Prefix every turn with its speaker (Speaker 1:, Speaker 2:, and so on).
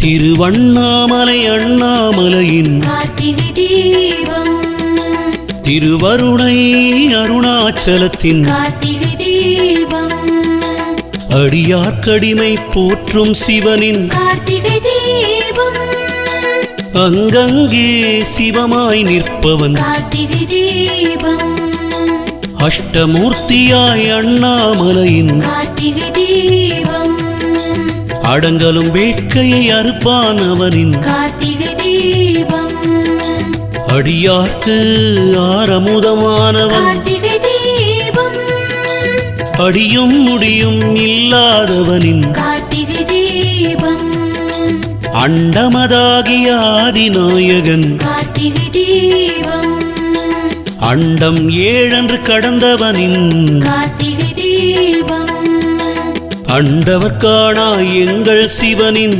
Speaker 1: திருவண்ணாமலை அண்ணாமலையின்
Speaker 2: கார்த்திகை தீபம்,
Speaker 1: திருவருணை அருணாச்சலத்தின்
Speaker 2: கார்த்திகை தீபம்,
Speaker 1: அடியார்க்கடிமை போற்றும் சிவனின்
Speaker 2: கார்த்திகை தீபம்,
Speaker 1: அங்கங்கே சிவமாய் நிற்பவன்
Speaker 2: கார்த்திகை தீபம்,
Speaker 1: அஷ்டமூர்த்தியாய் அண்ணாமலையின்
Speaker 2: கார்த்திகை தீபம்,
Speaker 1: அடங்கலும் வேட்கையை அறுப்பான் அவனின்
Speaker 2: கார்த்திகை தீபம்,
Speaker 1: அடியார்க்கு ஆரமுதமானவன்,
Speaker 2: கார்த்திகை தீபம்,
Speaker 1: அடியும் முடியும் இல்லாதவனின்,
Speaker 2: கார்த்திகை தீபம்,
Speaker 1: அண்டமதாகிய ஆதிநாயகன்,
Speaker 2: கார்த்திகை தீபம்,
Speaker 1: அண்டம் ஏழென்று கடந்தவனின்,
Speaker 2: கார்த்திகை தீபம்,
Speaker 1: அண்டவர் காணா எங்கள் சிவனின்